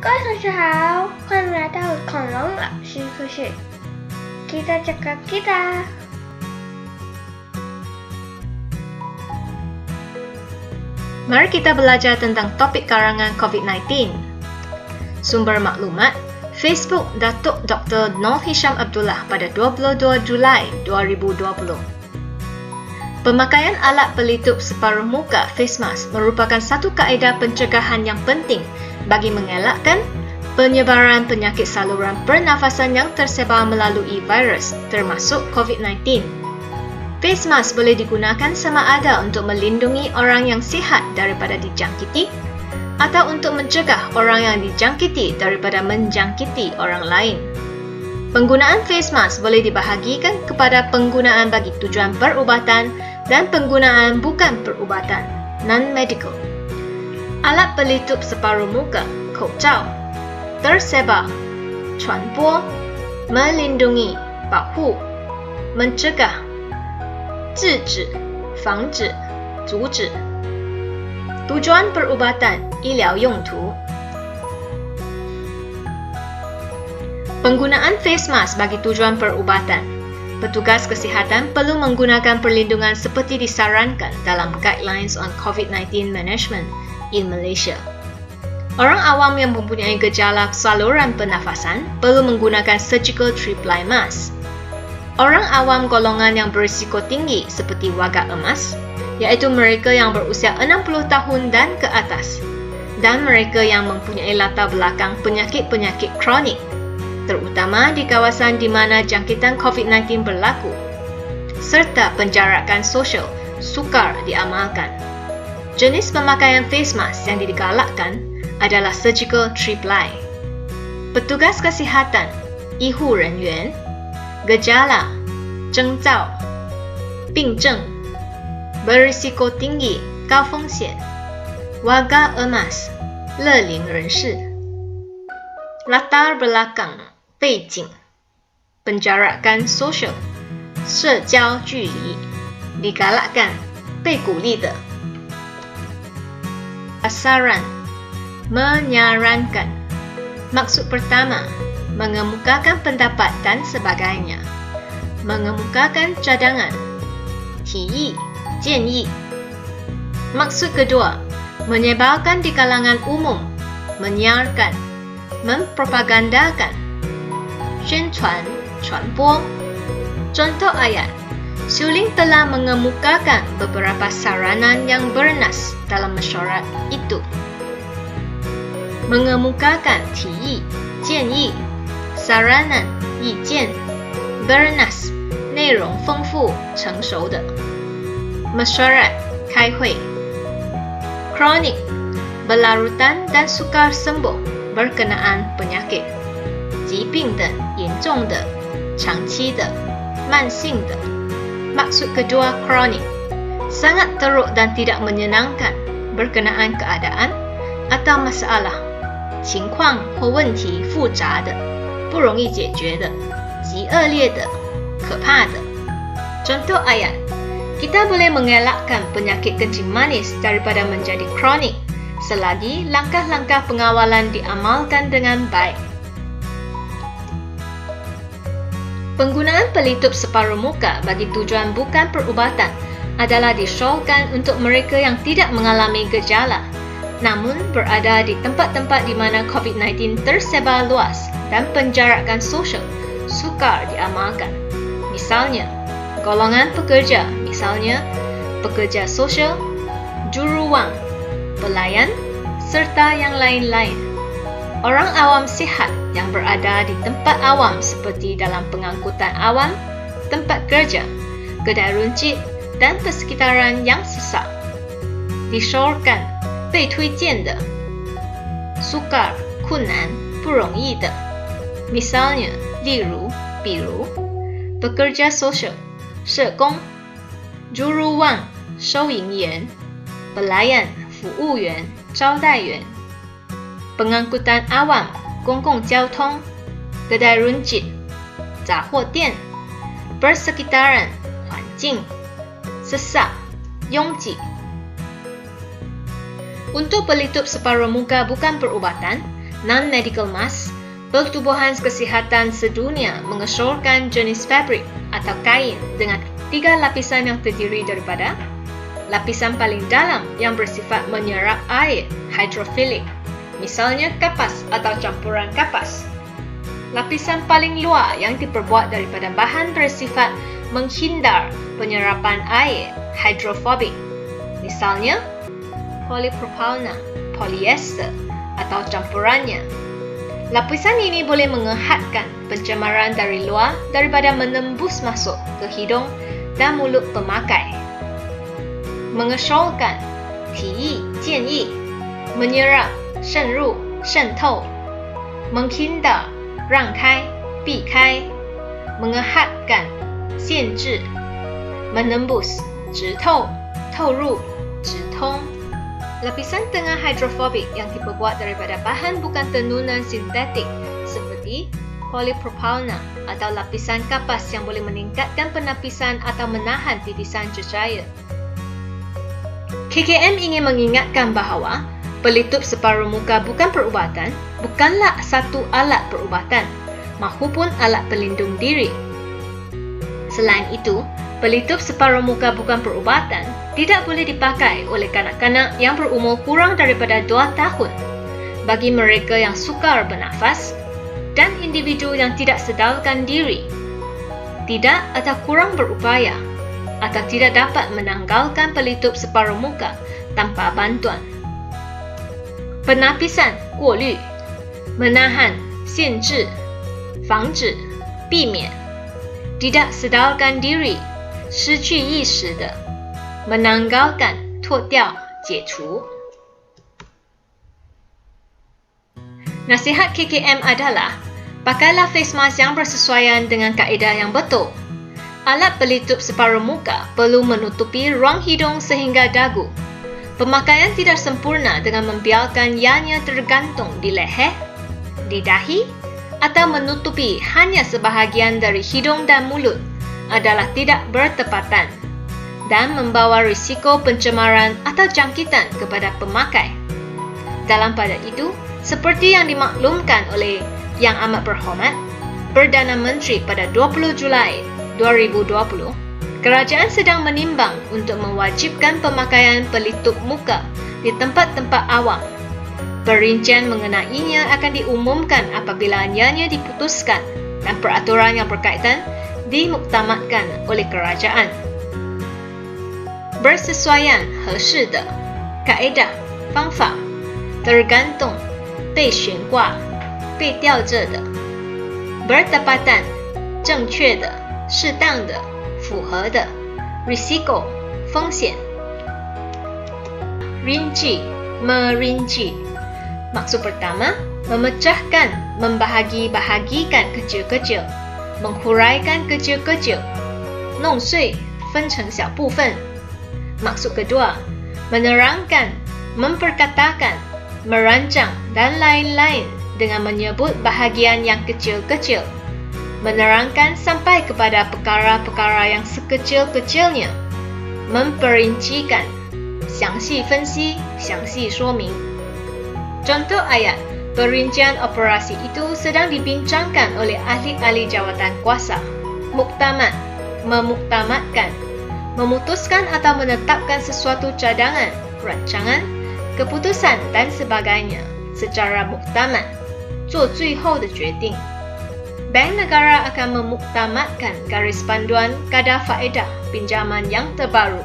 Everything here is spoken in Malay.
各位同学好，欢迎来到恐龙老师故事。Kita cakap kita. Mari kita belajar tentang topik karangan COVID-19. Sumber maklumat, Facebook Datuk Dr. Noor Hisham Abdullah pada 22 Julai 2020. Pemakaian alat pelitup separuh muka face mask merupakan satu kaedah pencegahan yang penting bagi mengelakkan penyebaran penyakit saluran pernafasan yang tersebar melalui virus termasuk COVID-19. Face mask boleh digunakan sama ada untuk melindungi orang yang sihat daripada dijangkiti atau untuk mencegah orang yang dijangkiti daripada menjangkiti orang lain. Penggunaan face mask boleh dibahagikan kepada penggunaan bagi tujuan perubatan dan penggunaan bukan perubatan, non-medical. Alat pelitup separuh muka, 口罩, tersebar, 传播, melindungi, 保护, mencegah, 制止, 防止, 阻止. Tujuan perubatan, 医疗用途. Penggunaan face mask bagi tujuan perubatan. Petugas kesihatan perlu menggunakan perlindungan seperti disarankan dalam Guidelines on COVID-19 Management in Malaysia. Orang awam yang mempunyai gejala saluran pernafasan perlu menggunakan surgical three-ply mask. Orang awam golongan yang berisiko tinggi seperti warga emas, iaitu mereka yang berusia 60 tahun dan ke atas, dan mereka yang mempunyai latar belakang penyakit-penyakit kronik, terutama di kawasan di mana jangkitan COVID-19 berlaku, serta penjarakan sosial sukar diamalkan. Jenis pemakaian face mask yang digalakkan adalah surgical three-ply. Petugas kesihatan, 医护人员, gejala, 征兆, 病症, berisiko tinggi, 高风险, warga emas, 乐龄人士. Latar belakang, 背景, penjarakan sosial, 社交距离, digalakkan, 被鼓励的. Saran, menyarankan. Maksud pertama, mengemukakan pendapat dan sebagainya. Mengemukakan cadangan, 提议, 建议. Maksud kedua, menyebarkan di kalangan umum, menyiarkan, mempropagandakan, 宣传, 传播. Contoh ayat, Suling telah mengemukakan beberapa saranan yang bernas dalam mesyuarat itu. Mengemukakan, 提议, 建议, saranan, 意见, bernas, 内容丰富成熟的. Mesyuarat, 开会. Kronik, berlarutan dan sukar sembuh berkenaan penyakit. 疾病的, 严重的, 长期的, 慢性的. Maksud kedua kronik, sangat teruk dan tidak menyenangkan berkenaan keadaan atau masalah, 情况或问题复杂的，不容易解决的，极恶劣的，可怕的。Contoh ayat, kita boleh mengelakkan penyakit kencing manis daripada menjadi kronik selagi langkah-langkah pengawalan diamalkan dengan baik. Penggunaan pelitup separuh muka bagi tujuan bukan perubatan adalah disyorkan untuk mereka yang tidak mengalami gejala, namun berada di tempat-tempat di mana COVID-19 tersebar luas dan penjarakan sosial sukar diamalkan. Misalnya, golongan pekerja, misalnya pekerja sosial, juruwang, pelayan, serta yang lain-lain. Orang awam sihat yang berada di tempat awam seperti dalam pengangkutan awam, tempat kerja, kedai runcit dan persekitaran yang sesak. Disyorkan, 被推荐的, sukar, 困难, 不容易的. Misalnya, 例如, 比如, pekerja sosial, 社工, juruwang, 收银员, pelayan, 服务员, 招待员. Pengangkutan awam, 公共交通, kedai runcit, 杂货店, persekitaran, 环境, sesak, 拥挤. Untuk pelitup separuh muka bukan perubatan, non-medical mask, Pertubuhan Kesihatan Sedunia mengesyorkan jenis fabrik atau kain dengan 3 lapisan yang terdiri daripada lapisan paling dalam yang bersifat menyerap air, hydrophilic, misalnya kapas atau campuran kapas. Lapisan paling luar yang diperbuat daripada bahan bersifat menghindar penyerapan air, hydrophobic, misalnya polypropylene, polyester atau campurannya. Lapisan ini boleh menghadkan pencemaran dari luar daripada menembus masuk ke hidung dan mulut pemakai. Mengesyorkan, 提议, 建议, menyerap, 渗入, 渗透, menghindar, 让开, 避开, menghadkan, 限制, menembus, 直透, 透入, 直通. Lapisan tengah hydrophobic yang diperbuat daripada bahan bukan tenunan sintetik seperti polypropylene atau lapisan kapas yang boleh meningkatkan penapisan atau menahan titisan cecair. KKM ingin mengingatkan bahawa pelitup separuh muka bukan perubatan bukanlah satu alat perubatan mahupun alat pelindung diri. Selain itu, pelitup separuh muka bukan perubatan tidak boleh dipakai oleh kanak-kanak yang berumur kurang daripada 2 tahun, bagi mereka yang sukar bernafas dan individu yang tidak sedarkan diri, tidak atau kurang berupaya atau tidak dapat menanggalkan pelitup separuh muka tanpa bantuan. Penapisan, 过滤, menahan, 限制, 防止, 避免, tidak sedarkan diri, 失去意识的, menanggalkan, 脱掉, 解除. Nasihat KKM adalah, pakailah face mask yang bersesuaian dengan kaedah yang betul. Alat pelitup separuh muka perlu menutupi ruang hidung sehingga dagu. Pemakaian tidak sempurna dengan membiarkan ianya tergantung di leher, di dahi, atau menutupi hanya sebahagian dari hidung dan mulut adalah tidak bertepatan dan membawa risiko pencemaran atau jangkitan kepada pemakai. Dalam pada itu, seperti yang dimaklumkan oleh Yang Amat Berhormat Perdana Menteri pada 20 Julai 2020, kerajaan sedang menimbang untuk mewajibkan pemakaian pelitup muka di tempat-tempat awam. Perincian mengenainya akan diumumkan apabila ianya diputuskan dan peraturan yang berkaitan dimuktamadkan oleh kerajaan. Bersesuaian, 合适的, kaedah, 方法, tergantung, 被悬挂, 被吊着的, bertepatan, 正确的, 适当的, 符合的, risiko, 风险. Rinci, merinci. Maksud pertama, memecahkan, membahagi-bahagikan kecil-kecil, menghuraikan kecil-kecil, 弄碎, 分成小部分. Maksud kedua, menerangkan, memperkatakan, merancang dan lain-lain dengan menyebut bahagian yang kecil-kecil. Menerangkan sampai kepada perkara-perkara yang sekecil-kecilnya. Memperincikan, 详细分析, 详细说明. Contoh ayat, perincian operasi itu sedang dibincangkan oleh ahli-ahli jawatan kuasa. Muktamad, memuktamadkan, memutuskan atau menetapkan sesuatu cadangan, rancangan, keputusan dan sebagainya secara muktamad, 做最后的决定. Bank negara akan memuktamadkan garis panduan kadar faedah pinjaman yang terbaru